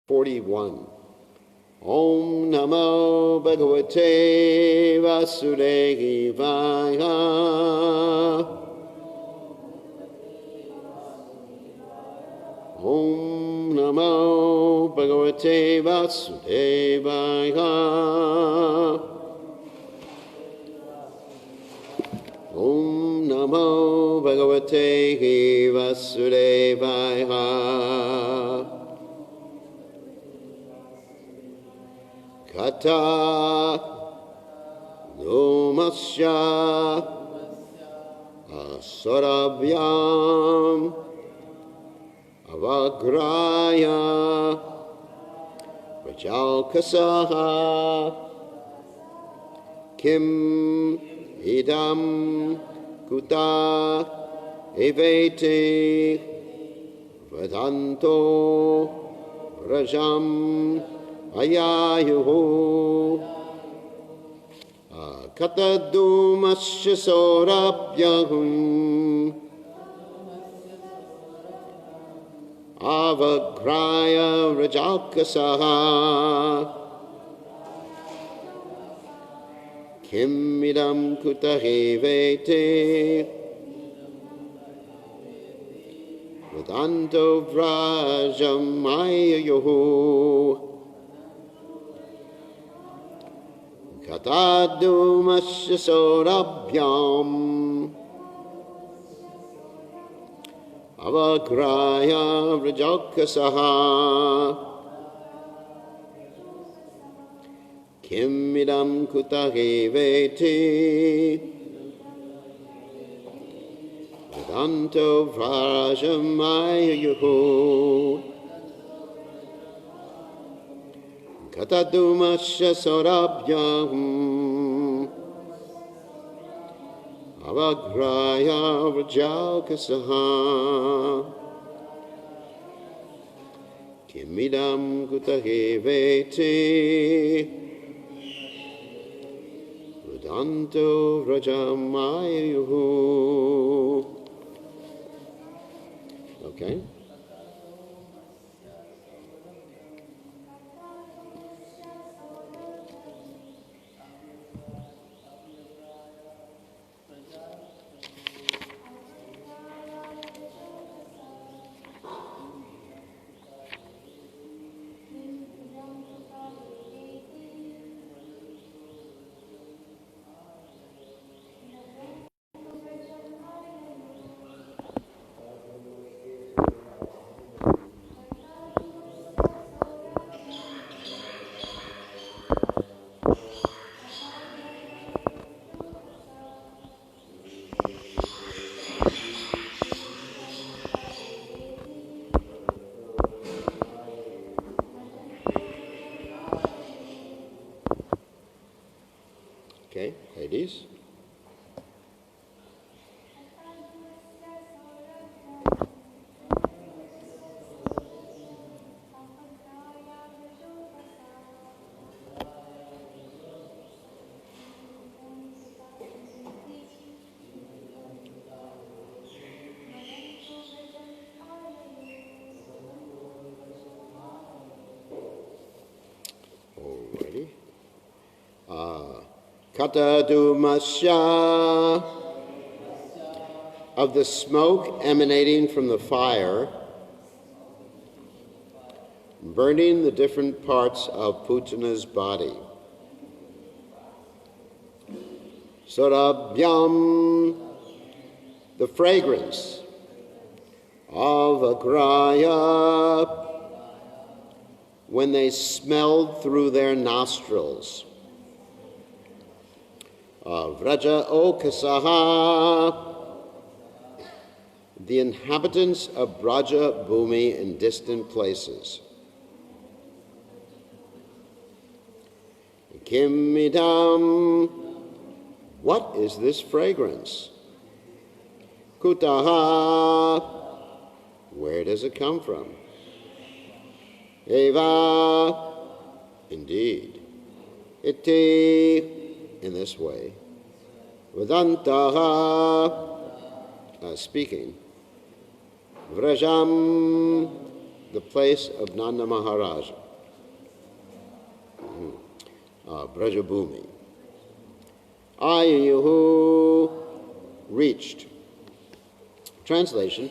41. Om Namo Bhagavate Vasudevaya. Om Namo Bhagavate Vasudevaya. Om Namo Bhagavate Vasudevaya. Kata Numasya Asarabhyam Avagraya Vajalkasaha Kim Idam Kuta Evete Vadanto Rajam Ayayuhu Katadumasya Sorabhyahum Avagraya Rajalkasaha Kimidam Kutahevete Vedanto Vrajam Ayayuhu Katadumasya Sorabhyam Avagraya Rajalkasaha Kimidam Kutahevete Vedanto Vrajamayahu Katadumasya Sorabhyam Avagraya Rajalkasaha Kimidam Kutahevete Vedanto Rajamayahu. Okay. Okay, ladies. Alrighty. Katadumasya, of the smoke emanating from the fire, burning the different parts of Putana's body. Sorabhyam, the fragrance of Agraya, when they smelled through their nostrils. Vraja Okasaha, the inhabitants of Braja Bhumi in distant places. Kimidam, what is this fragrance? Kutaha, where does it come from? Eva, indeed. Iti, in this way. Vedantaha, speaking. Vrajam, the place of Nanda Maharaj, Brajabhumi. Ayuhu reached. Translation: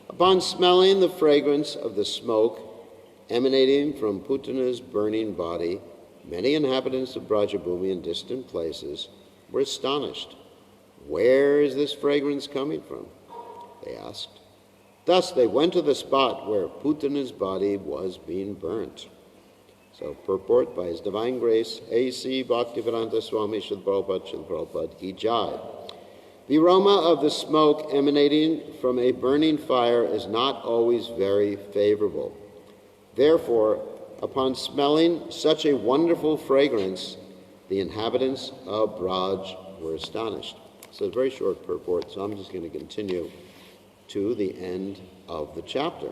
upon smelling the fragrance of the smoke emanating from Putana's burning body, many inhabitants of Brajabhumi in distant places were astonished. Where is this fragrance coming from? They asked. Thus they went to the spot where Putana's body was being burnt. So, purport by His Divine Grace, A.C. Bhaktivedanta Swami Srila Prabhupada Ki Jai. The aroma of the smoke emanating from a burning fire is not always very favorable. Therefore, upon smelling such a wonderful fragrance, the inhabitants of Braj were astonished. So, a very short purport, so I'm just going to continue to the end of the chapter,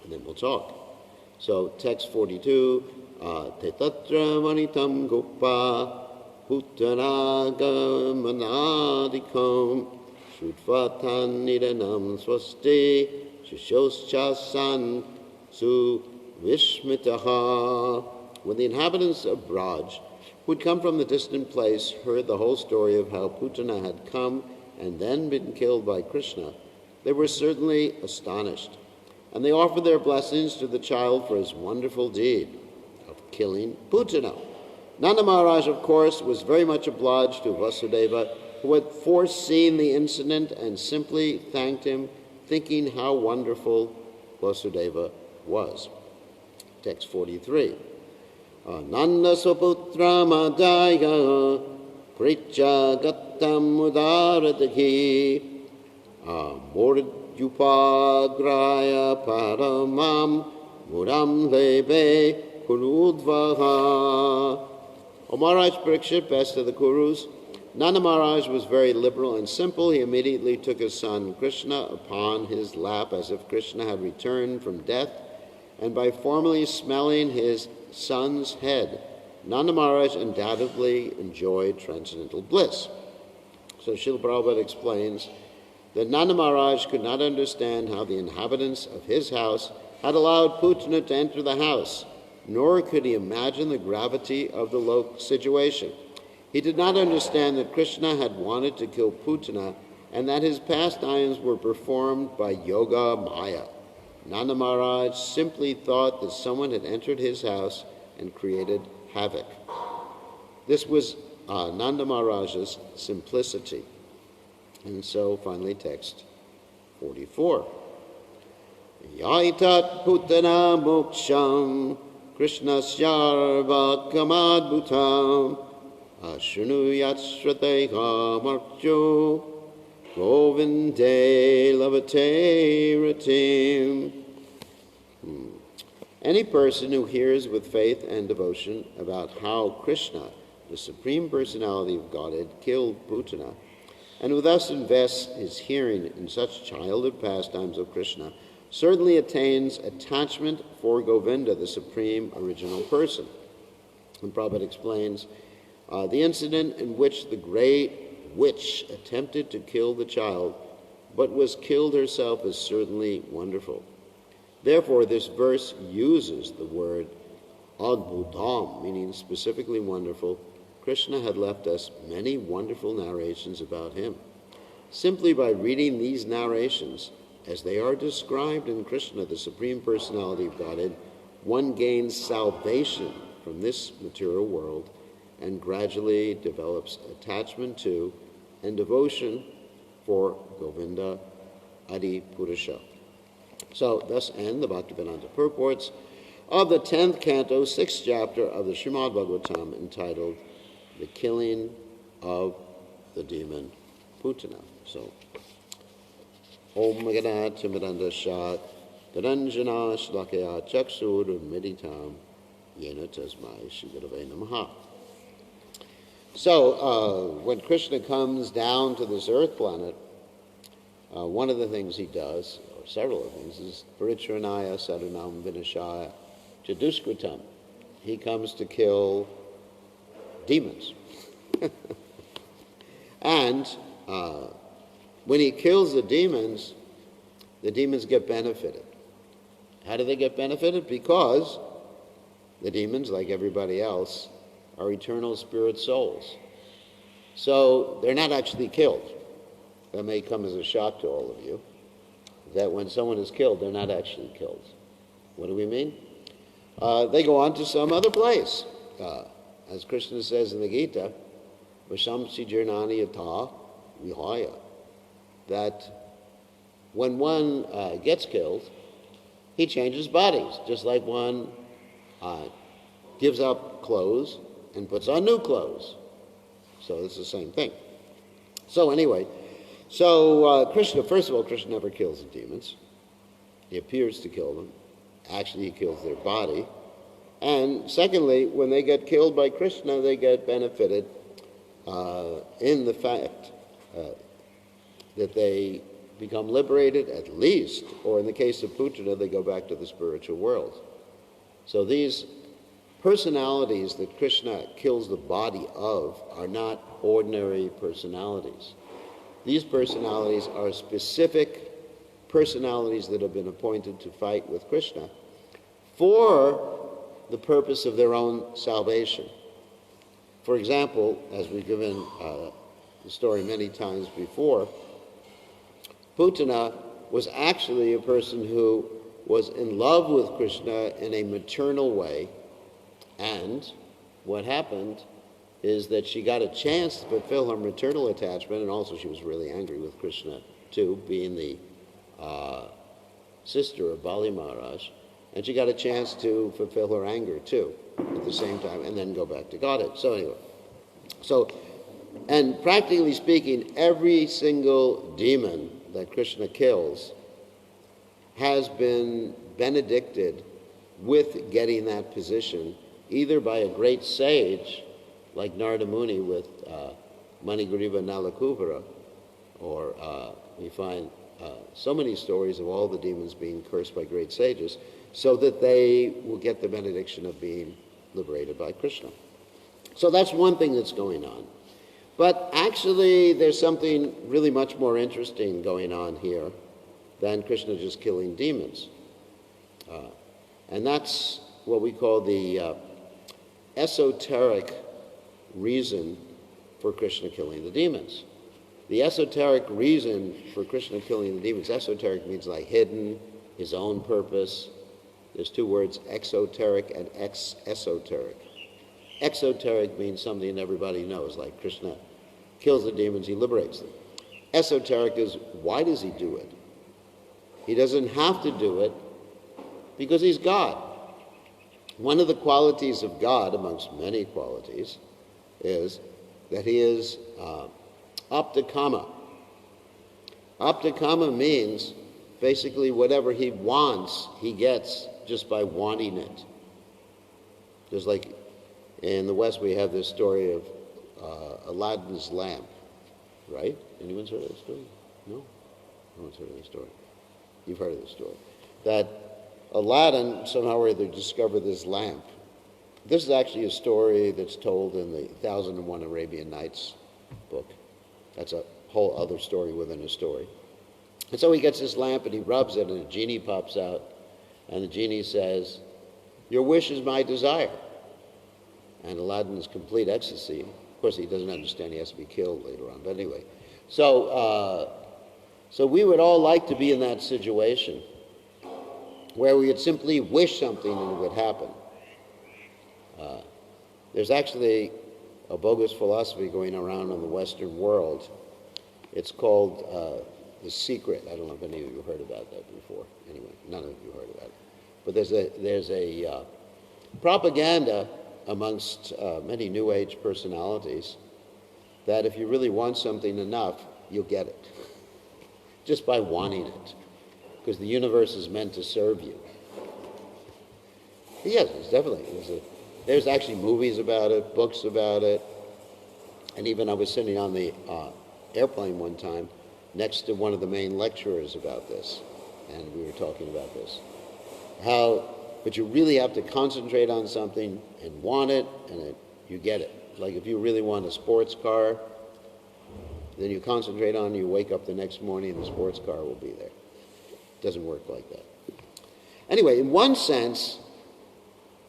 and then we'll talk. So, text 42, Te tatra manitam gopa putanaga manadikam shudvatan nidanam swasti shishoschasan su vishmitaha. When the inhabitants of Braj, who had come from the distant place, heard the whole story of how Putana had come and then been killed by Krishna, they were certainly astonished, and they offered their blessings to the child for his wonderful deed of killing Putana. Nanda Maharaj, of course, was very much obliged to Vasudeva, who had foreseen the incident and simply thanked him, thinking how wonderful Vasudeva was. Text 43. Nanda Swaputra Madaya Pricha Gattam Udaradaki Murdyupagraya Paramam Muram Lebe Kurudvaha. O Maharaj Parikshit, best of the Kurus, Nanda Maharaj was very liberal and simple. He immediately took his son Krishna upon his lap as if Krishna had returned from death, and by formally smelling his son's head, Nanda Maharaj undoubtedly enjoyed transcendental bliss. So Srila Prabhupada explains that Nanda Maharaj could not understand how the inhabitants of his house had allowed Putana to enter the house, nor could he imagine the gravity of the situation. He did not understand that Krishna had wanted to kill Putana and that his pastimes were performed by Yoga Maya. Nanda Maharaj simply thought that someone had entered his house and created havoc. This was Nanda Maharaj's simplicity. And so, finally, text 44. Yaitat Putana Moksham Krishna Syarva Kamadbhutam Ashrunuyat Shrateha Markyo Govinde Lavate Ratim. Any person who hears with faith and devotion about how Krishna, the Supreme Personality of Godhead, killed Putana, and who thus invests his hearing in such childhood pastimes of Krishna, certainly attains attachment for Govinda, the Supreme Original Person. And Prabhupada explains, the incident in which the great witch attempted to kill the child, but was killed herself, is certainly wonderful. Therefore, this verse uses the word adbhutam, meaning specifically wonderful. Krishna had left us many wonderful narrations about him. Simply by reading these narrations, as they are described in Krishna, the Supreme Personality of Godhead, one gains salvation from this material world and gradually develops attachment to and devotion for Govinda Adi Purusha. So, thus end the Bhaktivedanta purports of the 10th canto, 6th chapter of the Srimad Bhagavatam, entitled The Killing of the Demon Putana. So, Om Magana Timiranda Shat Dharanjana Shlakaya Chaksur Meditam Yena Tasmai Shigurave Namaha. So, when Krishna comes down to this earth planet, one of the things he does, or several of things, is Paricharanaya Sadhunam Vinashaya Chaduskritam. He comes to kill demons. And when he kills the demons get benefited. How do they get benefited? Because the demons, like everybody else, are eternal spirit souls. So they're not actually killed. That may come as a shock to all of you, that when someone is killed, they're not actually killed. What do we mean? They go on to some other place. As Krishna says in the Gita, Vashamsi Jirnani Yata Vihaya, that when one gets killed, he changes bodies, just like one gives up clothes and puts on new clothes. So it's the same thing. So anyway, Krishna, first of all, Krishna never kills the demons. He appears to kill them. Actually, he kills their body. And secondly, when they get killed by Krishna, they get benefited in the fact that they become liberated at least, or in the case of Putana, they go back to the spiritual world. So these personalities that Krishna kills the body of are not ordinary personalities. These personalities are specific personalities that have been appointed to fight with Krishna for the purpose of their own salvation. For example, as we've given the story many times before, Putana was actually a person who was in love with Krishna in a maternal way, and what happened is that she got a chance to fulfill her maternal attachment, and also she was really angry with Krishna too, being the sister of Bali Maharaj, and she got a chance to fulfill her anger too at the same time, and then go back to Godhead. So anyway, and practically speaking, every single demon that Krishna kills has been benedicted with getting that position, either by a great sage, like Narada Muni with Manigriva Nalakuvara, or we find so many stories of all the demons being cursed by great sages, so that they will get the benediction of being liberated by Krishna. So that's one thing that's going on. But actually, there's something really much more interesting going on here than Krishna just killing demons. And that's what we call the esoteric reason for Krishna killing the demons. The esoteric reason for Krishna killing the demons, esoteric means like hidden, his own purpose. There's two words, exoteric and esoteric. Exoteric means something everybody knows, like Krishna kills the demons, he liberates them. Esoteric is, why does he do it? He doesn't have to do it because he's God. One of the qualities of God, amongst many qualities, is that he is aptakama. Aptakama means basically whatever he wants, he gets just by wanting it. Just like in the West, we have this story of Aladdin's lamp, right? Anyone's heard of this story? No? No one's heard of this story. You've heard of this story. That Aladdin somehow or other discovered this lamp. This is actually a story that's told in the 1001 Arabian Nights book. That's a whole other story within a story. And so he gets this lamp and he rubs it and a genie pops out, and the genie says, "Your wish is my desire." And Aladdin's complete ecstasy. Of course, he doesn't understand he has to be killed later on. But anyway, so we would all like to be in that situation where we would simply wish something and it would happen. There's actually a bogus philosophy going around in the Western world. It's called The Secret. I don't know if any of you heard about that before. Anyway, none of you heard about it. But there's a propaganda amongst many New Age personalities that if you really want something enough, you'll get it. Just by wanting it. Because the universe is meant to serve you. Yes, it's definitely. There's actually movies about it, books about it. And even I was sitting on the airplane one time next to one of the main lecturers about this. And we were talking about this. But you really have to concentrate on something and want it, and you get it. Like if you really want a sports car, then you concentrate on it, you wake up the next morning and the sports car will be there. It doesn't work like that. Anyway, in one sense,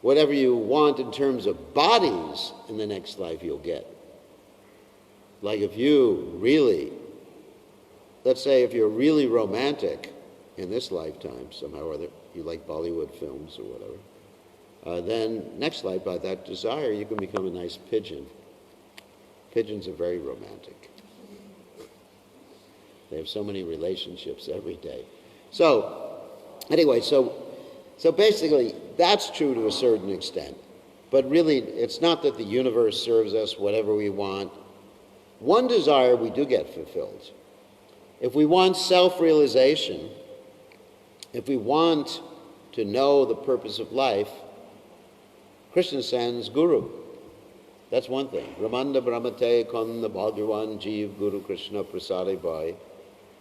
whatever you want in terms of bodies in the next life, you'll get. Like if you really, let's say if you're really romantic in this lifetime, somehow or other, you like Bollywood films or whatever, then next life, by that desire, you can become a nice pigeon. Pigeons are very romantic. They have so many relationships every day. So, anyway, so basically, that's true to a certain extent. But really, it's not that the universe serves us whatever we want. One desire we do get fulfilled. If we want self-realization, if we want to know the purpose of life, Krishna sends Guru. That's one thing. Ramanda Brahmate Kanda Bhagavan Jeev Guru Krishna Prasade Bhai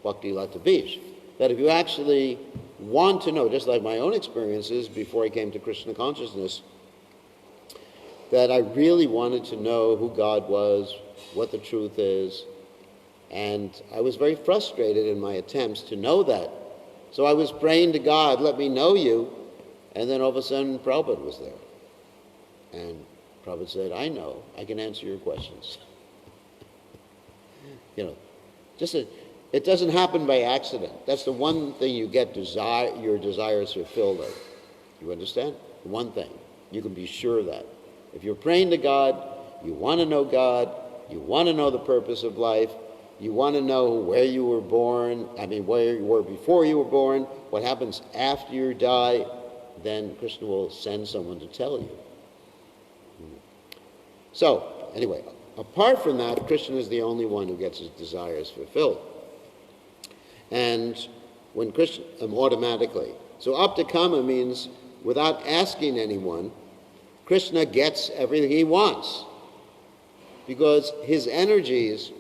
Bhakti Lata Bish. That if you actually want to know, just like my own experiences before I came to Krishna consciousness, that I really wanted to know who God was, what the truth is, and I was very frustrated in my attempts to know that. So I was praying to God, let me know you, and then all of a sudden Prabhupada was there. And Prabhupada said, I know, I can answer your questions. It doesn't happen by accident. That's the one thing you get your desires fulfilled of. You understand? The one thing. You can be sure of that. If you're praying to God, you want to know God, you want to know the purpose of life, you want to know where you were born, where you were before you were born, what happens after you die, then Krishna will send someone to tell you. So, anyway, apart from that, Krishna is the only one who gets his desires fulfilled. And when Krishna, automatically. So aptakama means without asking anyone, Krishna gets everything he wants. Because his energies,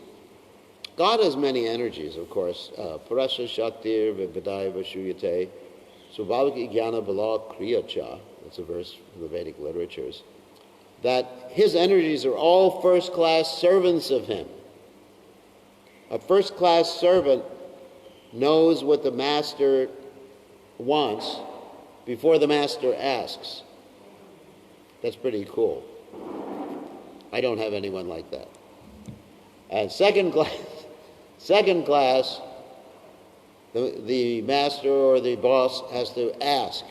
God has many energies, of course. Parasya Shaktir Vidaya Shuyate Svabhavika Jnana Bala Kriyacha. That's a verse from the Vedic literatures. That his energies are all first-class servants of him. A first-class servant knows what the master wants before the master asks. That's pretty cool. I don't have anyone like that. And second class, the master or the boss has to ask.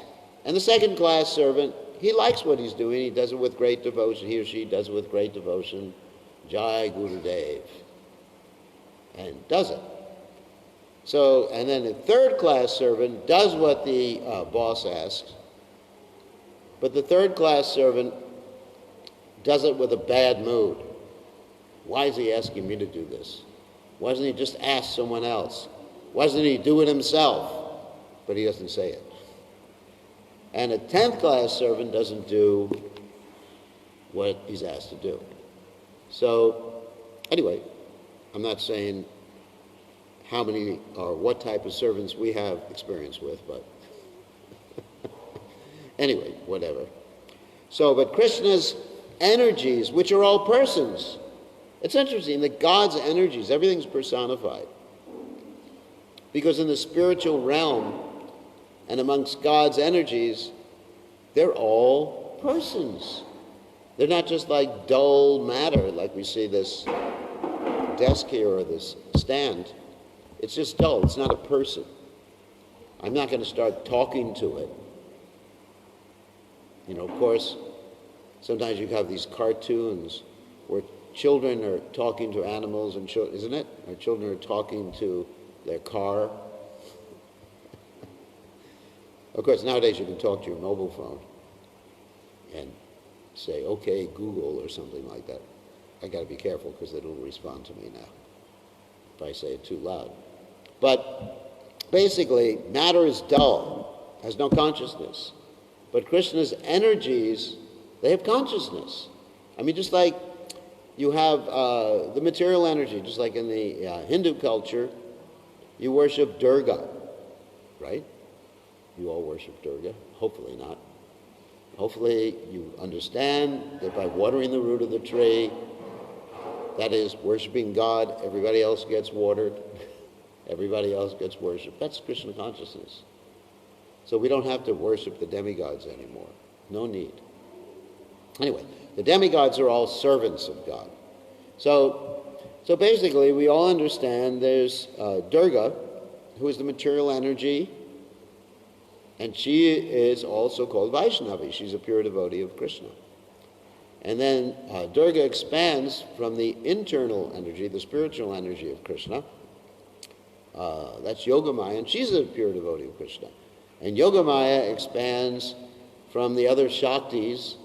And the second-class servant, he likes what he's doing. He does it with great devotion. He or she does it with great devotion. Jai Gurudev. And does it. So, and then the third-class servant does what the boss asks. But the third-class servant does it with a bad mood. Why is he asking me to do this? Why doesn't he just ask someone else? Why doesn't he do it himself? But he doesn't say it. And a 10th-class servant doesn't do what he's asked to do. So, anyway, I'm not saying how many or what type of servants we have experience with, but anyway, whatever. So, but Krishna's energies, which are all persons, it's interesting that God's energies, everything's personified. Because in the spiritual realm and amongst God's energies, they're all persons. They're not just like dull matter, like we see this desk here or this stand. It's just dull. It's not a person. I'm not going to start talking to it. Of course, sometimes you have these cartoons where children are talking to animals, and isn't it? Or children are talking to their car. Of course, nowadays you can talk to your mobile phone and say, okay, Google, or something like that. I got to be careful because it'll respond to me now if I say it too loud. But basically, matter is dull, has no consciousness. But Krishna's energies, they have consciousness. Just like you have the material energy, just like in the Hindu culture, you worship Durga, right? You all worship Durga. Hopefully not. Hopefully you understand that by watering the root of the tree, that is worshiping God, everybody else gets watered, everybody else gets worshipped. That's Krishna consciousness. So we don't have to worship the demigods anymore. No need. Anyway, the demigods are all servants of God. So basically, we all understand there's Durga, who is the material energy, and she is also called Vaishnavi. She's a pure devotee of Krishna. And then Durga expands from the internal energy, the spiritual energy of Krishna. That's Yogamaya, and she's a pure devotee of Krishna. And Yogamaya expands from the other Shaktis,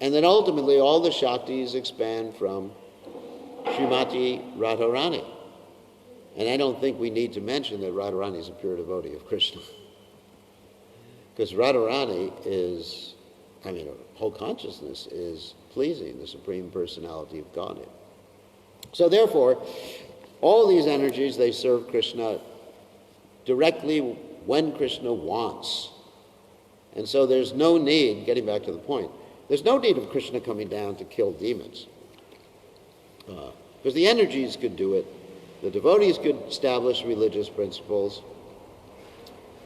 and then ultimately all the Shaktis expand from Srimati Radharani. And I don't think we need to mention that Radharani is a pure devotee of Krishna. Because Radharani is, her whole consciousness is pleasing the Supreme Personality of Godhead. So therefore, all these energies, they serve Krishna directly when Krishna wants. And so there's no need, getting back to the point, there's no need of Krishna coming down to kill demons. Because the energies could do it. The devotees could establish religious principles.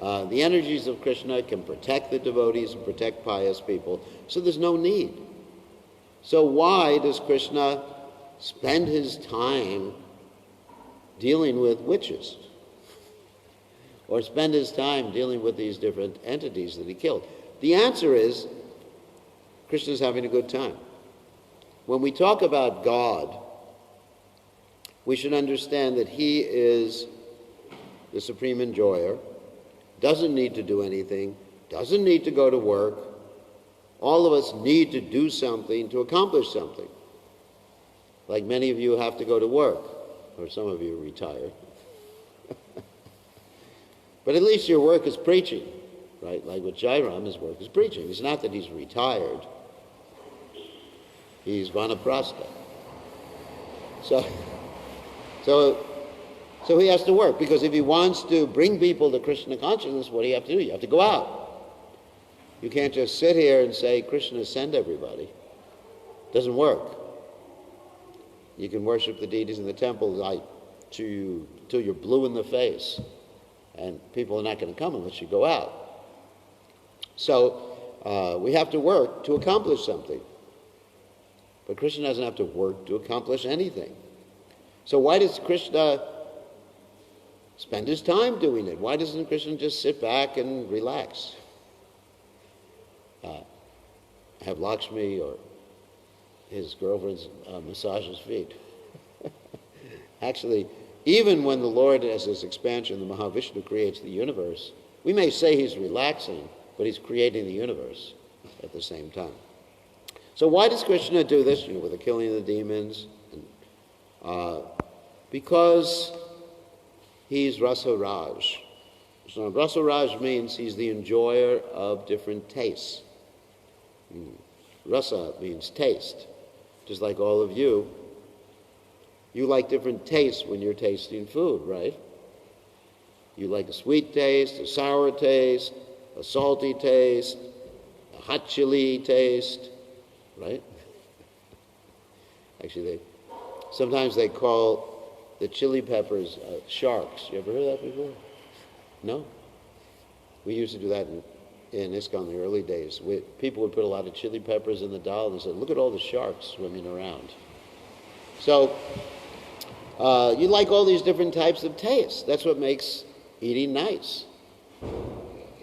The energies of Krishna can protect the devotees and protect pious people. So there's no need. So why does Krishna spend his time dealing with witches? Or spend his time dealing with these different entities that he killed? The answer is, Krishna's having a good time. When we talk about God, we should understand that he is the supreme enjoyer, doesn't need to do anything, doesn't need to go to work. All of us need to do something to accomplish something. Like many of you have to go to work, or some of you are retired. But at least your work is preaching, right? Like with Jairam, his work is preaching. It's not that he's retired. He's vanaprastha. So he has to work, because if he wants to bring people to Krishna consciousness, what do you have to do? You have to go out. You can't just sit here and say, Krishna, send everybody. It doesn't work. You can worship the deities in the temple till you're blue in the face, and people are not going to come unless you go out. So we have to work to accomplish something. But Krishna doesn't have to work to accomplish anything. So why does Krishna spend his time doing it? Why doesn't Krishna just sit back and relax? Have Lakshmi or his girlfriends massage his feet. Actually, even when the Lord, as his expansion, the Mahavishnu, creates the universe, we may say he's relaxing, but he's creating the universe at the same time. So why does Krishna do this, with the killing of the demons? Because he's Rasa Raj. So Rasa Raj means he's the enjoyer of different tastes. Rasa means taste. Just like all of you, you like different tastes when you're tasting food, right? You like a sweet taste, a sour taste, a salty taste, a hot chili taste, right? Actually, sometimes they call the chili peppers sharks. You ever heard that before? No? We used to do that in ISKCON in the early days. People would put a lot of chili peppers in the dal and said, look at all the sharks swimming around. So you like all these different types of tastes. That's what makes eating nice.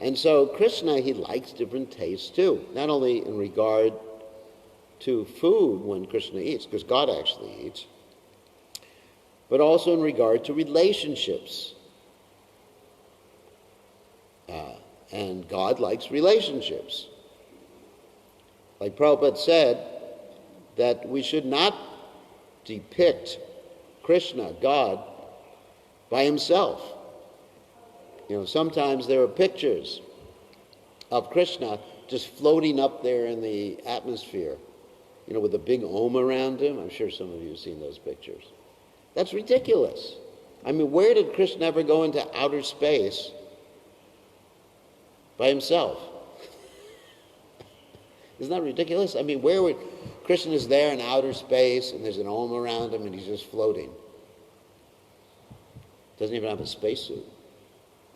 And so Krishna, he likes different tastes too. Not only in regard to food when Krishna eats, because God actually eats, but also in regard to relationships. And God likes relationships. Like Prabhupada said, that we should not depict Krishna, God, by himself. Sometimes there are pictures of Krishna just floating up there in the atmosphere, with a big Om around him. I'm sure some of you have seen those pictures. That's ridiculous. Where did Krishna ever go into outer space by himself? Isn't that ridiculous? Where would Krishna is there in outer space and there's an Om around him and he's just floating? Doesn't even have a spacesuit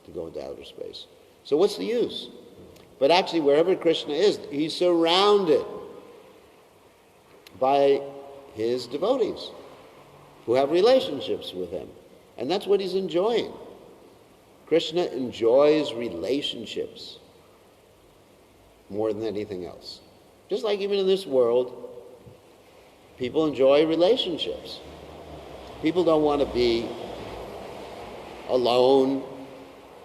to go into outer space. So what's the use? But actually, wherever Krishna is, he's surrounded by his devotees who have relationships with him. And that's what he's enjoying. Krishna enjoys relationships more than anything else. Just like even in this world, people enjoy relationships. People don't want to be alone,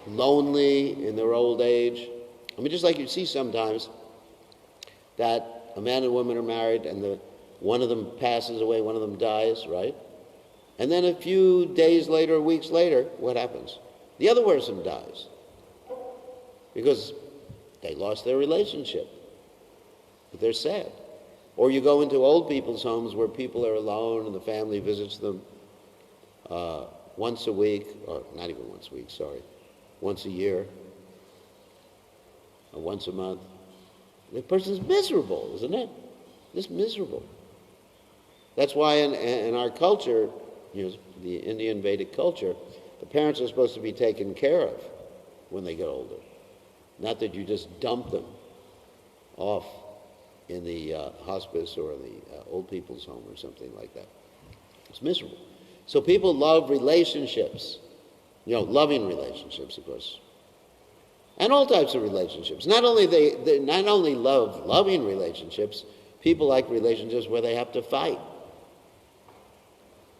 lonely in their old age. I mean, just like you see sometimes that a man and woman are married and one of them passes away, one of them dies, right? And then a few days later, weeks later, what happens? The other person dies because they lost their relationship. But they're sad. Or you go into old people's homes where people are alone and the family visits them once a week, or not even once a week, sorry, once a year, or once a month. The person's miserable, isn't it? Just miserable. That's why in our culture, the Indian Vedic culture, the parents are supposed to be taken care of when they get older. Not that you just dump them off in the hospice or the old people's home or something like that. It's miserable. So people love relationships, loving relationships, of course, and all types of relationships. Not only they not only love loving relationships, people like relationships where they have to fight.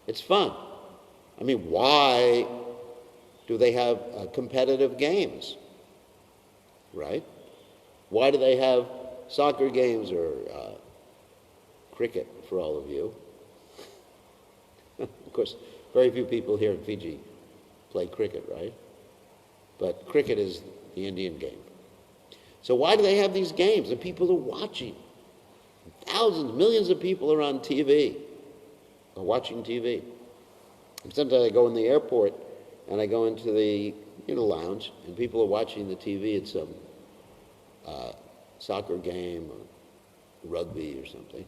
It's fun. I mean, why do they have competitive games, right? Why do they have soccer games or cricket for all of you? Of course, very few people here in Fiji play cricket, right? But cricket is the Indian game. So why do they have these games? And people are watching. Thousands, millions of people are on TV, are watching TV. And sometimes I go in the airport and I go into the lounge and people are watching the TV at some soccer game or rugby or something.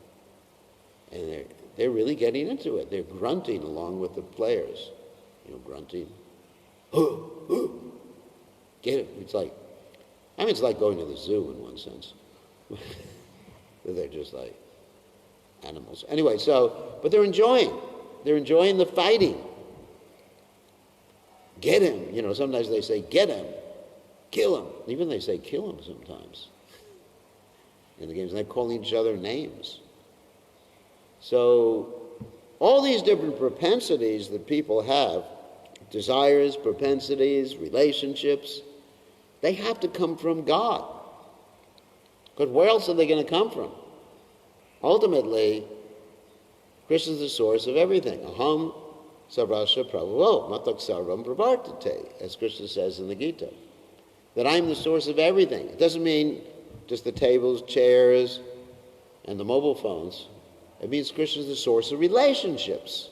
And they're really getting into it. They're grunting along with the players. Grunting. Get it? It's like going to the zoo in one sense. They're just like animals. Anyway, but they're enjoying. They're enjoying the fighting. Get him. Sometimes they say, get him. Kill him. Even they say, kill him sometimes. In the games, and they're calling each other names. So all these different propensities that people have, desires, propensities, relationships, they have to come from God. Because where else are they going to come from? Ultimately, Krishna is the source of everything. Aham sarvasya prabhavo matak sarvam pravartate, as Krishna says in the Gita. That I'm the source of everything. It doesn't mean just the tables, chairs, and the mobile phones. It means Krishna is the source of relationships.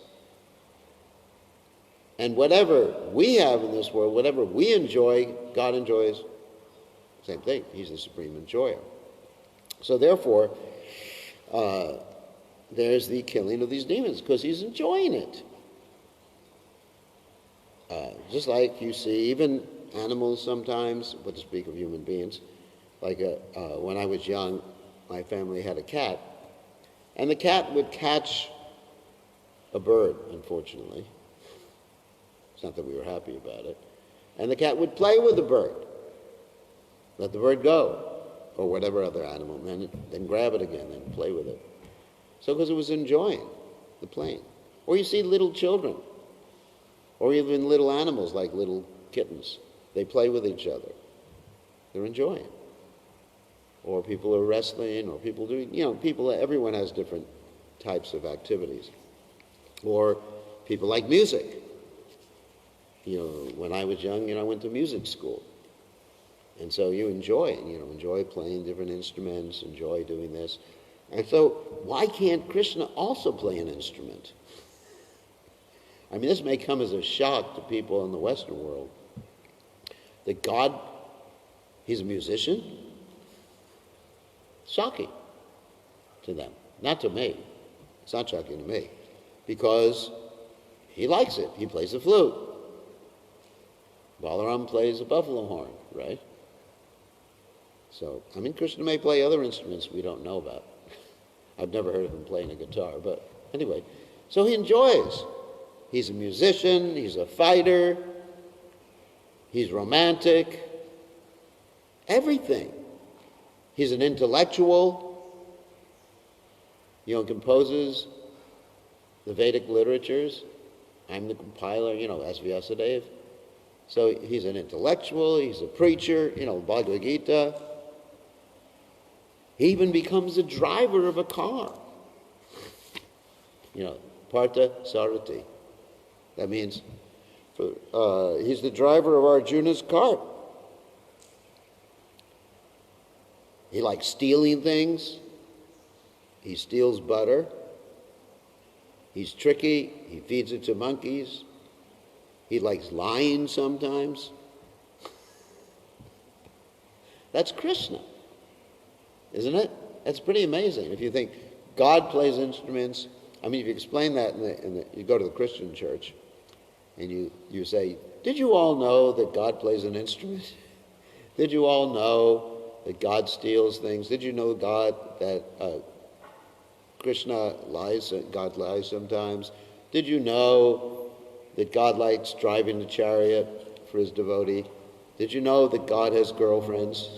And whatever we have in this world, whatever we enjoy, God enjoys. Same thing. He's the supreme enjoyer. So therefore, there's the killing of these demons, because he's enjoying it. Just like you see, even animals sometimes, but to speak of human beings, like when I was young, my family had a cat, and the cat would catch a bird, unfortunately. It's not that we were happy about it. And the cat would play with the bird, let the bird go, or whatever other animal, and then grab it again and play with it. So because it was enjoying the playing. Or you see little children, or even little animals like little kittens. They play with each other. They're enjoying. Or people are wrestling, or people doing, everyone has different types of activities. Or people like music. When I was young, I went to music school. And so you enjoy playing different instruments, enjoy doing this. And so why can't Krishna also play an instrument? I mean, this may come as a shock to people in the Western world. That God, he's a musician? Shocking to them. Not to me. It's not shocking to me. Because he likes it. He plays the flute. Balaram plays a buffalo horn, right? So, I mean, Krishna may play other instruments we don't know about. I've never heard of him playing a guitar, but anyway. So he enjoys. He's a musician, he's a fighter, he's romantic, everything. He's an intellectual, composes the Vedic literatures. I'm the compiler, as Vyasadeva. So he's an intellectual, he's a preacher, Bhagavad Gita. He even becomes the driver of a car. Partha Sarati. That means he's the driver of Arjuna's cart. He likes stealing things. He steals butter. He's tricky. He feeds it to monkeys. He likes lying sometimes. That's Krishna, isn't it? That's pretty amazing. If you think God plays instruments, I mean, if you explain that, you go to the Christian church, and you say, did you all know that God plays an instrument? Did you all know that God steals things? Did you know that Krishna lies, God lies sometimes? Did you know that God likes driving the chariot for his devotee? Did you know that God has girlfriends?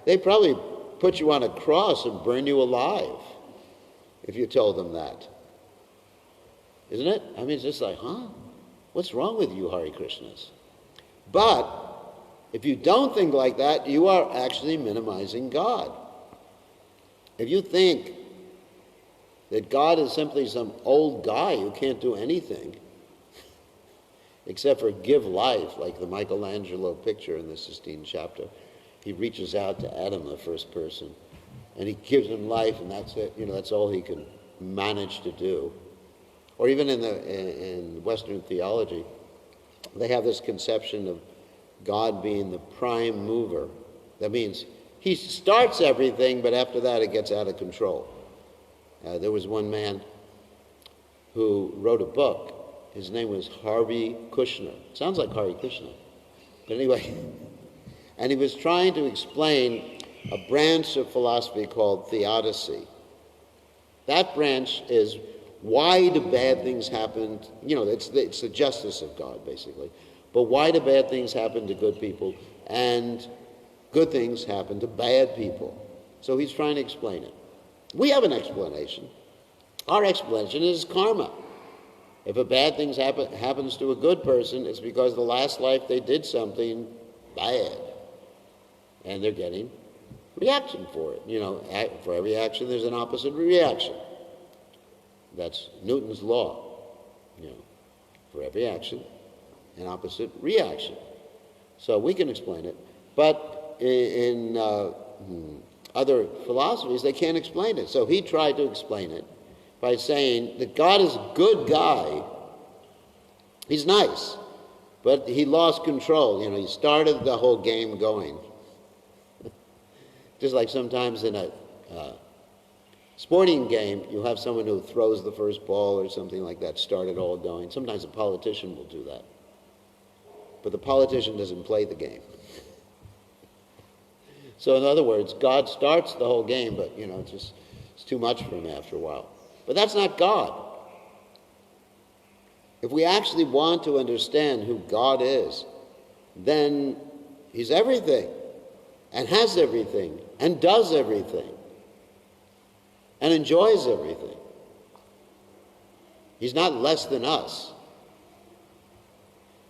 They probably put you on a cross and burn you alive if you told them that. Isn't it? I mean, it's just like, what's wrong with you, Hare Krishnas? But if you don't think like that, you are actually minimizing God. If you think that God is simply some old guy who can't do anything except for give life, like the Michelangelo picture in the Sistine chapter. He reaches out to Adam, the first person, and he gives him life, and that's it. That's all he can manage to do. Or even in Western theology, they have this conception of God being the prime mover. That means he starts everything, but after that it gets out of control. There was one man who wrote a book. His name was Harvey Kushner. Sounds like Hare Krishna. But anyway, and he was trying to explain a branch of philosophy called theodicy. That branch is, why do bad things happen? It's the justice of God, basically. But why do bad things happen to good people and good things happen to bad people? So he's trying to explain it. We have an explanation. Our explanation is karma. If a bad thing happens to a good person, it's because the last life they did something bad. And they're getting reaction for it. For every action, there's an opposite reaction. That's Newton's law. For every action, an opposite reaction. So we can explain it. But in other philosophies, they can't explain it. So he tried to explain it by saying that God is a good guy. He's nice, but he lost control. He started the whole game going. Just like sometimes in a sporting game, you have someone who throws the first ball or something like that, start it all going. Sometimes a politician will do that. But the politician doesn't play the game. So in other words, God starts the whole game, but it's too much for him after a while. But that's not God. If we actually want to understand who God is, then he's everything, and has everything, and does everything, and enjoys everything. He's not less than us.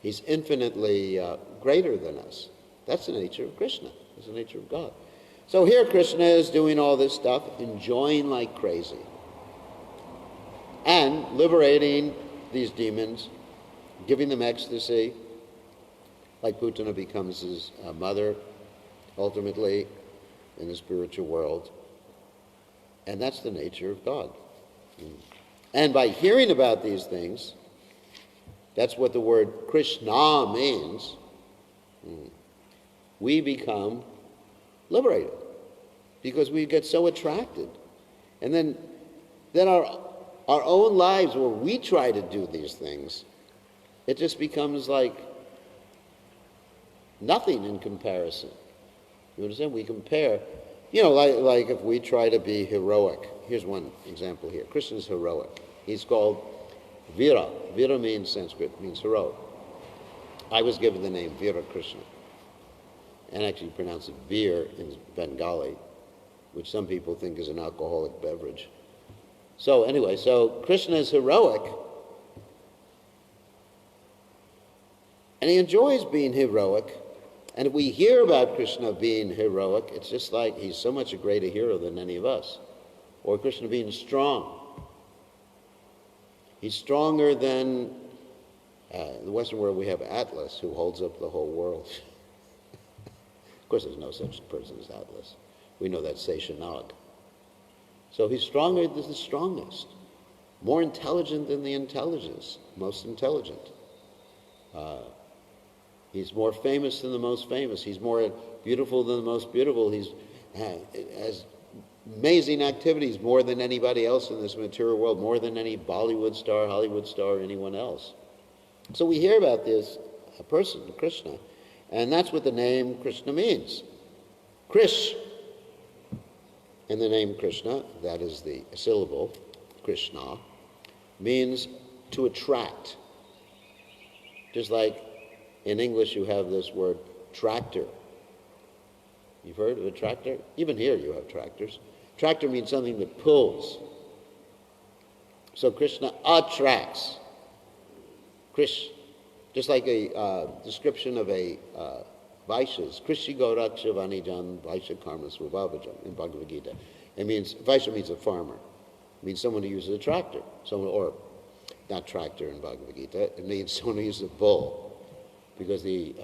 He's infinitely greater than us. That's the nature of Krishna. That's the nature of God. So here Krishna is doing all this stuff, enjoying like crazy, and liberating these demons, giving them ecstasy, like Putana becomes his mother, ultimately, in the spiritual world. And that's the nature of God. And by hearing about these things, that's what the word Krishna means, we become liberated, because we get so attracted. And then our own lives, where we try to do these things, it just becomes like nothing in comparison. You understand? We compare, like if we try to be heroic. Here's one example here. Krishna's heroic. He's called Vira. Vira means Sanskrit, means heroic. I was given the name Vira Krishna, and actually pronounce it Veer in Bengali, which some people think is an alcoholic beverage. So anyway, Krishna is heroic, and he enjoys being heroic. And if we hear about Krishna being heroic, it's just like he's so much a greater hero than any of us. Or Krishna being strong. He's stronger than, in the Western world we have Atlas, who holds up the whole world. Of course, there's no such person as Atlas. We know that's Seshanag. So he's stronger than the strongest, more intelligent than the intelligence, most intelligent. He's more famous than the most famous. He's more beautiful than the most beautiful. He has amazing activities more than anybody else in this material world, more than any Bollywood star, Hollywood star, or anyone else. So we hear about this person, Krishna, and that's what the name Krishna means. Krish. And the name Krishna, that is the syllable, Krishna, means to attract. Just like in English you have this word tractor. You've heard of a tractor? Even here you have tractors. Tractor means something that pulls. So Krishna attracts. Krish. Just like a description of a Vaishya's, Krishi Gauraksha Vanijan Vaishya Karma Svabhavajam in Bhagavad Gita. It means, Vaishya means a farmer. It means someone who uses a tractor. Or not tractor in Bhagavad Gita, it means someone who uses a bull. Because the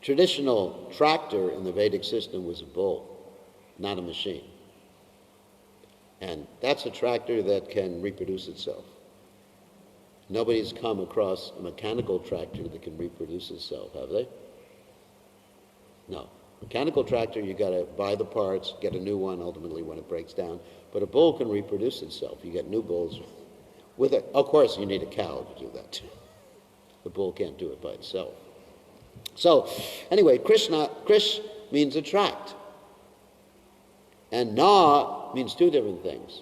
traditional tractor in the Vedic system was a bull, not a machine. And that's a tractor that can reproduce itself. Nobody's come across a mechanical tractor that can reproduce itself, have they? No. Mechanical tractor, you got to buy the parts, get a new one ultimately when it breaks down. But a bull can reproduce itself. You get new bulls. Of course, you need a cow to do that too. The bull can't do it by itself. So, anyway, Krish means attract. And na means two different things.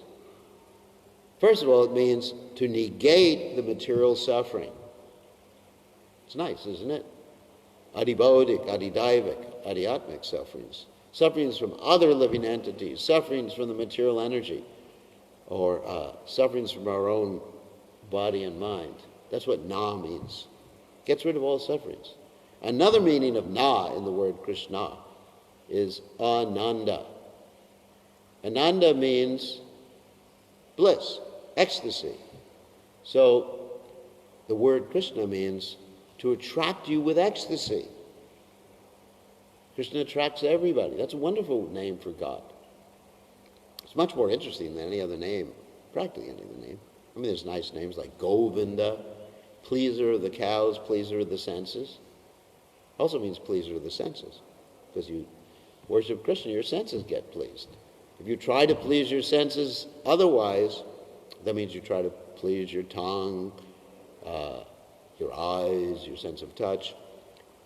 First of all, it means to negate the material suffering. It's nice, isn't it? Adibodic, adidaivik, adiatmic sufferings. Sufferings from other living entities, sufferings from the material energy, or sufferings from our own body and mind. That's what na means. Gets rid of all sufferings. Another meaning of na in the word Krishna is ananda. Ananda means bliss, ecstasy. So the word Krishna means to attract you with ecstasy. Krishna attracts everybody. That's a wonderful name for God. It's much more interesting than any other name, practically any other name. I mean, there's nice names like Govinda, pleaser of the cows, pleaser of the senses. Also means pleaser of the senses. Because you worship Krishna, your senses get pleased. If you try to please your senses otherwise, that means you try to please your tongue, your eyes, your sense of touch,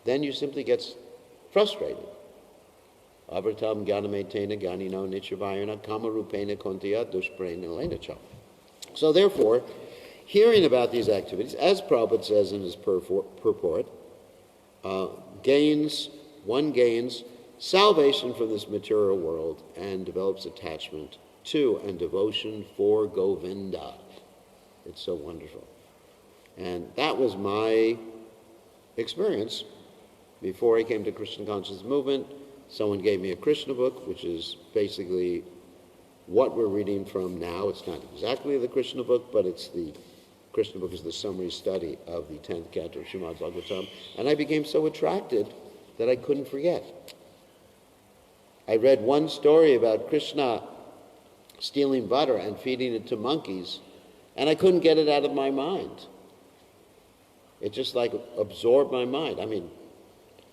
then you simply get frustrated. Avartam gyanametena ganino nityavayana kamarupena kontiya dushprena lenacha. So therefore, hearing about these activities, as Prabhupada says in his purport, one gains salvation from this material world and develops attachment to and devotion for Govinda. It's so wonderful. And that was my experience before I came to Krishna Consciousness Movement. Someone gave me a Krishna book, which is basically what we're reading from now. It's not exactly the Krishna book, but it's the Krishna book is the summary study of the 10th canto of Srimad Bhagavatam. And I became so attracted that I couldn't forget. I read one story about Krishna stealing butter and feeding it to monkeys, and I couldn't get it out of my mind. It just like absorbed my mind. I mean,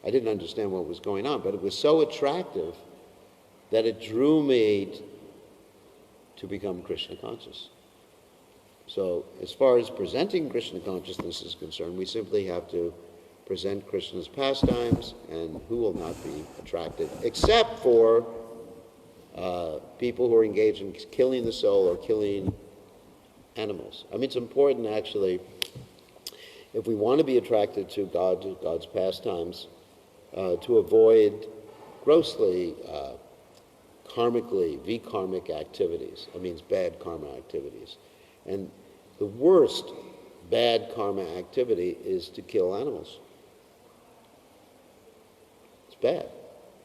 I didn't understand what was going on, but it was so attractive that it drew me to become Krishna conscious. So as far as presenting Krishna consciousness is concerned, we simply have to present Krishna's pastimes and who will not be attracted, except for people who are engaged in killing the soul or killing animals. I mean, it's important, actually, if we want to be attracted to God's pastimes, to avoid grossly, karmically, vikarmic activities. That means bad karma activities. And the worst bad karma activity is to kill animals. It's bad.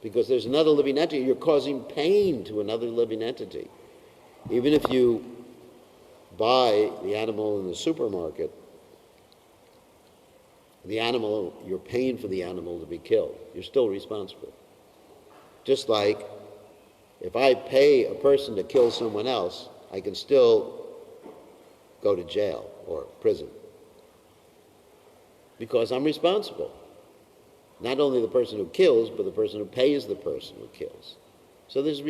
Because there's another living entity. You're causing pain to another living entity. Even if you buy the animal in the supermarket, the animal, you're paying for the animal to be killed. You're still responsible. Just like if I pay a person to kill someone else, I can still go to jail or prison. Because I'm responsible. Not only the person who kills, but the person who pays the person who kills. So there's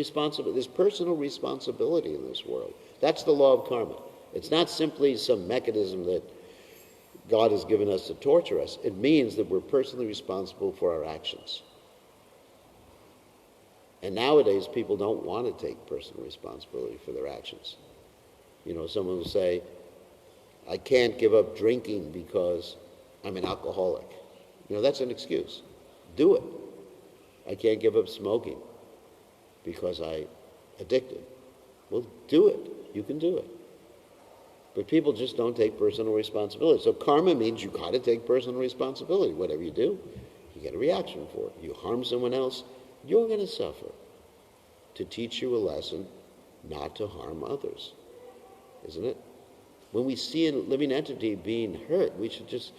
personal responsibility in this world. That's the law of karma. It's not simply some mechanism that God has given us to torture us. It means that we're personally responsible for our actions. And nowadays, people don't want to take personal responsibility for their actions. You know, someone will say, I can't give up drinking because I'm an alcoholic. You know, that's an excuse. Do it. I can't give up smoking because I'm addicted. Well, do it. You can do it. But people just don't take personal responsibility. So karma means you got to take personal responsibility. Whatever you do, you get a reaction for it. You harm someone else, you're going to suffer. To teach you a lesson not to harm others. Isn't it? When we see a living entity being hurt, we should just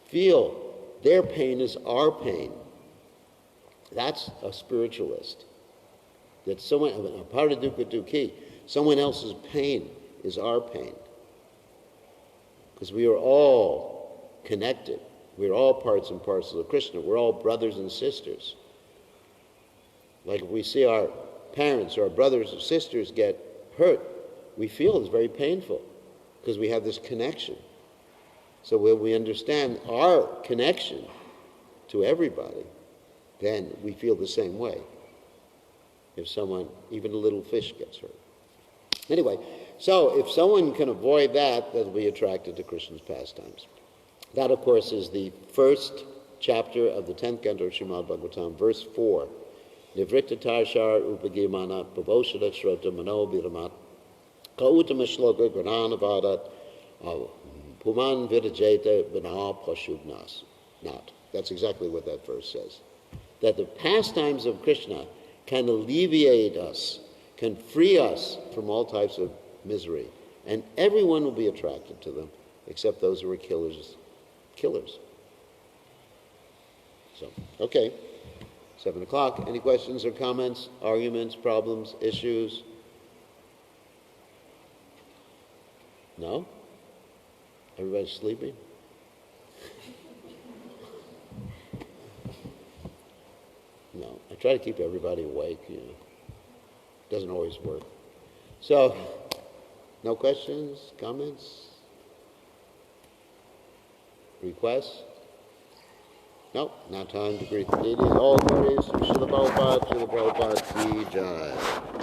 feel their pain is our pain. That's a spiritualist. That someone else's pain is our pain. Because we are all connected. We're all parts and parcels of Krishna. We're all brothers and sisters. Like if we see our parents or our brothers or sisters get hurt, we feel it's very painful because we have this connection. So when we understand our connection to everybody, then we feel the same way. If someone, even a little fish gets hurt. Anyway, so if someone can avoid that, they'll be attracted to Krishna's pastimes. That, of course, is the first chapter of the 10th canto of Srimad Bhagavatam, verse 4. Nivrittatarshar upagimana pavoshada shrota mano biramat kautama shloka grananavadat puman virajeta vana pashubnas. Not. That's exactly what that verse says. That the pastimes of Krishna can alleviate us, can free us from all types of misery. And everyone will be attracted to them, except those who are killers. So, okay. 7 o'clock. Any questions or comments, arguments, problems, issues? No? Everybody's sleeping? No. I try to keep everybody awake, you know. Doesn't always work. So, no questions, comments, requests? Nope, now time to greet the deities. All glories to Srila Prabhupada, Srila Prabhupada Ki Jai.